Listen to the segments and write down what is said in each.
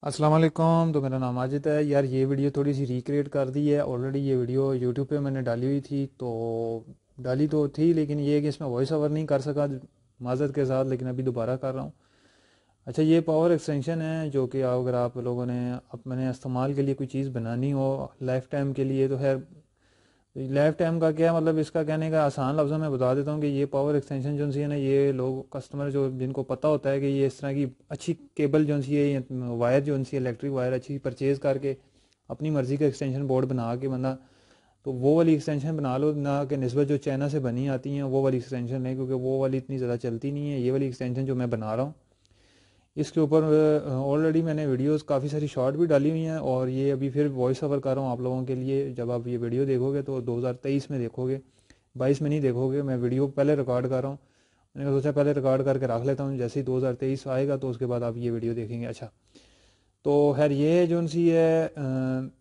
السلام علیکم، تو میرا نام ماجد ہے یار۔ یہ ویڈیو تھوڑی سی ریکریٹ کر دی ہے آلریڈی۔ یہ ویڈیو یوٹیوب پہ میں نے ڈالی ہوئی تھی، تو ڈالی تو تھی لیکن یہ کہ اس میں وائس اوور نہیں کر سکا معذرت کے ساتھ، لیکن ابھی دوبارہ کر رہا ہوں۔ اچھا، یہ پاور ایکسٹینشن ہے جو کہ اگر آپ لوگوں نے اپنے استعمال کے لیے کوئی چیز بنانی ہو لائف ٹائم کے لیے، تو خیر لائف ٹائم کا کیا مطلب، اس کا کہنے کا آسان لفظوں میں بتا دیتا ہوں کہ یہ پاور ایکسٹینشن جو سی ہے نا، یہ لوگ کسٹمر جو جن کو پتہ ہوتا ہے کہ یہ اس طرح کی اچھی کیبل جو سی ہے، وائر جو سی ہے الیکٹرک وائر اچھی پرچیز کر کے اپنی مرضی کا ایکسٹینشن بورڈ بنا کے بندہ تو وہ والی ایکسٹینشن بنا لو، نہ کہ نسبت جو چائنا سے بنی آتی ہیں وہ والی ایکسٹینشن نہیں، کیونکہ وہ والی اتنی زیادہ چلتی نہیں ہے۔ یہ والی ایکسٹینشن جو میں بنا رہا ہوں اس کے اوپر آلریڈی میں نے ویڈیوز کافی ساری شارٹ بھی ڈالی ہوئی ہیں، اور یہ ابھی پھر وائس اوور کر رہا ہوں آپ لوگوں کے لیے۔ جب آپ یہ ویڈیو دیکھو گے تو 2023 میں دیکھو گے، 22 میں نہیں دیکھو گے۔ میں ویڈیو پہلے ریکارڈ کر رہا ہوں، میں نے سوچا پہلے ریکارڈ کر کے رکھ لیتا ہوں، جیسے ہی 2023 آئے گا تو اس کے بعد آپ یہ ویڈیو دیکھیں گے۔ اچھا، تو خیر یہ جو سی ہے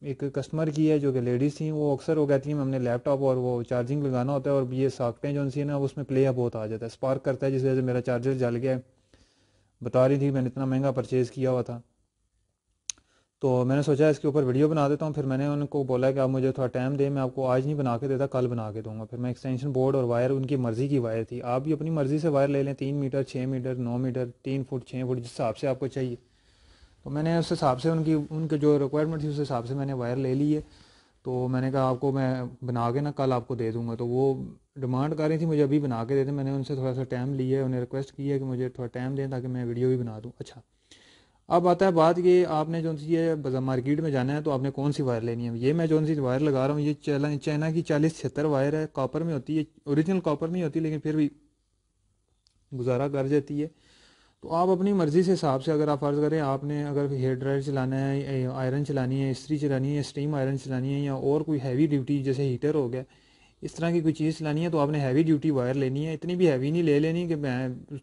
ایک کسٹمر کی ہے جو کہ لیڈیز تھیں، وہ اکثر وہ کہتی ہیں ہم نے لیپ ٹاپ اور وہ چارجنگ لگانا ہوتا ہے، اور یہ ساکٹیں جو سی ہیں نا اس میں پلے بہت آ جاتا ہے، اسپارک کرتا ہے، جس وجہ سے میرا چارجر جل گیا ہے۔ بتا رہی تھی میں نے اتنا مہنگا پرچیز کیا ہوا تھا، تو میں نے سوچا اس کے اوپر ویڈیو بنا دیتا ہوں۔ پھر میں نے ان کو بولا کہ آپ مجھے تھوڑا ٹائم دیں، میں آپ کو آج نہیں بنا کے دیتا، کل بنا کے دوں گا۔ پھر میں ایکسٹینشن بورڈ اور وائر ان کی مرضی کی وائر تھی، آپ بھی اپنی مرضی سے وائر لے لیں، 3 metre 6 metre 9 metre 3 foot 6 foot جس حساب سے آپ کو چاہیے۔ تو میں نے اس حساب سے ان کے جو ریکوائرمنٹ تھی اس حساب سے میں نے وائر لے لی ہے۔ تو میں نے کہا آپ کو میں بنا کے نا کل آپ کو دے دوں گا، تو وہ ڈیمانڈ کر رہی تھی مجھے ابھی بنا کے دے دیں۔ میں نے ان سے تھوڑا سا ٹائم لیا ہے، انہیں ریکویسٹ کی ہے کہ مجھے تھوڑا ٹائم دیں تاکہ میں ویڈیو بھی بنا دوں۔ اچھا، اب آتا ہے بات کہ آپ نے جو سی ہے مارکیٹ میں جانا ہے تو آپ نے کون سی وائر لینی ہے۔ یہ میں جو سی وائر لگا رہا ہوں یہ چائنا کی 4076 وائر ہے، کاپر میں ہوتی ہے، اوریجنل کاپر نہیں ہوتی لیکن پھر بھی گزارا کر جاتی ہے۔ تو آپ اپنی مرضی سے حساب سے اگر آپ فرض کریں آپ نے اگر ہیئر ڈرائر چلانا ہے، آئرن چلانی ہے، استری چلانی ہے، اسٹیم آئرن چلانی ہے، یا اور کوئی ہیوی ڈیوٹی جیسے ہیٹر ہو گیا اس طرح کی کوئی چیز چلانی ہے، تو آپ نے ہیوی ڈیوٹی وائر لینی ہے۔ اتنی بھی ہیوی نہیں لے لینی کہ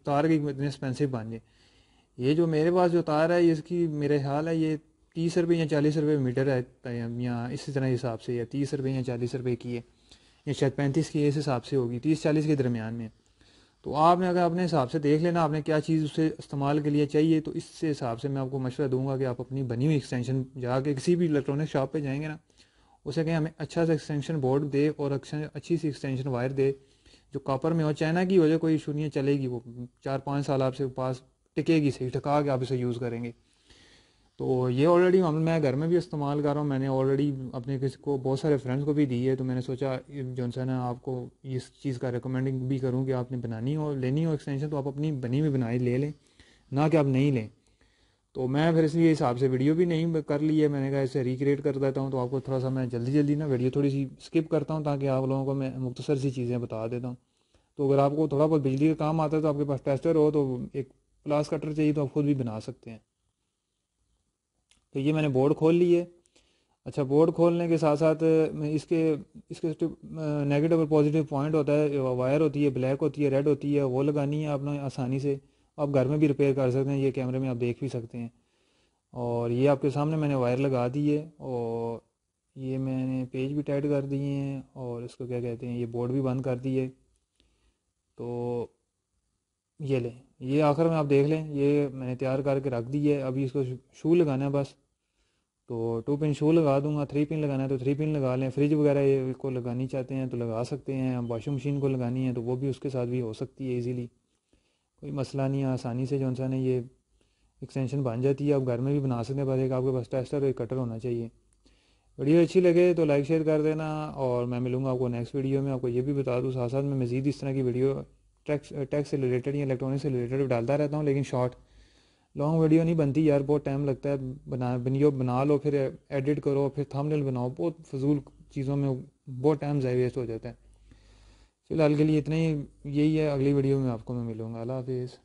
تار کی اتنے ایکسپینسو بن جائے۔ یہ جو میرے پاس جو تار ہے اس کی میرے خیال ہے یہ 30 روپے یا 40 روپے میٹر ہے، یا اسی طرح حساب سے، یا 30 روپے یا 40 روپے کی ہے، یا شاید 35 کی ہے، اس حساب سے ہوگی، 30-40 کے درمیان میں۔ تو آپ نے اگر اپنے حساب سے دیکھ لینا آپ نے کیا چیز اسے استعمال کے لیے چاہیے، تو اس سے حساب سے میں آپ کو مشورہ دوں گا کہ آپ اپنی بنی ہوئی ایکسٹینشن جا کے کسی بھی الیکٹرانک شاپ پہ جائیں گے نا، اسے کہیں ہمیں اچھا سا ایکسٹینشن بورڈ دے اور اچھی سی ایکسٹینشن وائر دے جو کاپر میں ہو۔ چائنا کی وجہ کوئی ایشو نہیں ہے، چلے گی، وہ 4-5 سال آپ سے پاس ٹکے گی، صحیح ٹکا کے آپ اسے یوز کریں گے۔ تو یہ آلریڈی میں گھر میں بھی استعمال کر رہا ہوں، میں نے آلریڈی اپنے کسی کو بہت سارے فرینڈس کو بھی دی ہے، تو میں نے سوچا جو ہے نا آپ کو اس چیز کا ریکمینڈنگ بھی کروں کہ آپ نے بنانی ہو لینی ہو ایکسٹینشن تو آپ اپنی بنی ہوئی بنائی لے لیں، نہ کہ آپ نہیں لیں۔ تو میں پھر اس لیے حساب سے ویڈیو بھی نہیں کر لی ہے، میں نے کہا اسے ریکریٹ کر دیتا ہوں، تو آپ کو تھوڑا سا میں جلدی نا ویڈیو تھوڑی سی اسکپ کرتا ہوں تاکہ آپ لوگوں کو میں مختصر سی چیزیں بتا دیتا ہوں۔ تو اگر آپ کو تھوڑا بہت بجلی کا کام آتا ہے تو آپ کے پاس ٹیسٹر ہو تو ایک پلاس کٹر چاہیے تو آپ خود بھی بنا سکتے ہیں۔ تو یہ میں نے بورڈ کھول لی ہے۔ اچھا، بورڈ کھولنے کے ساتھ ساتھ اس کے نیگیٹو اور پازیٹیو پوائنٹ ہوتا ہے، وائر ہوتی ہے، بلیک ہوتی ہے، ریڈ ہوتی ہے، وہ لگانی ہے آپ نے آسانی سے، آپ گھر میں بھی ریپیئر کر سکتے ہیں، یہ کیمرے میں آپ دیکھ بھی سکتے ہیں۔ اور یہ آپ کے سامنے میں نے وائر لگا دی ہے، اور یہ میں نے پیج بھی ٹائٹ کر دیے ہیں، اور اس کو کیا کہتے ہیں یہ بورڈ بھی بند کر دیے۔ تو یہ لیں، یہ آخر میں آپ دیکھ لیں، یہ میں نے تیار کر کے رکھ دی ہے۔ ابھی اس کو شو لگانا ہے بس، تو 2 پن شو لگا دوں گا، 3 پن لگانا ہے تو 3 پن لگا لیں۔ فریج وغیرہ کو لگانی چاہتے ہیں تو لگا سکتے ہیں، واشنگ مشین کو لگانی ہے تو وہ بھی اس کے ساتھ بھی ہو سکتی ہے ایزیلی، کوئی مسئلہ نہیں ہے، آسانی سے جو انسان ہے یہ ایکسٹینشن بن جاتی ہے، آپ گھر میں بھی بنا سکتے ہیں، بس ایک آپ کے پاس ٹیسٹر اور ایک کٹر ہونا چاہیے۔ ویڈیو اچھی لگے تو لائک شیئر کر دینا، اور میں ملوں گا آپ کو نیکسٹ ویڈیو میں۔ آپ کو یہ بھی بتا دوں ساتھ ساتھ میں مزید اس طرح کی ویڈیو ٹیک سے ریلیٹڈ یا الیکٹرانک سے ریلیٹڈ ڈالتا رہتا ہوں، لیکن شارٹ لانگ ویڈیو نہیں بنتی یار، بہت ٹائم لگتا ہے ویڈیو بنا لو، پھر ایڈٹ کرو، پھر تھمبنیل بناؤ، بہت فضول چیزوں میں بہت ٹائم ضائع ویسٹ ہو جاتا ہے۔ فی الحال کے لیے اتنا ہی، یہی ہے، اگلی ویڈیو میں آپ کو میں ملوں گا۔ اللہ حافظ۔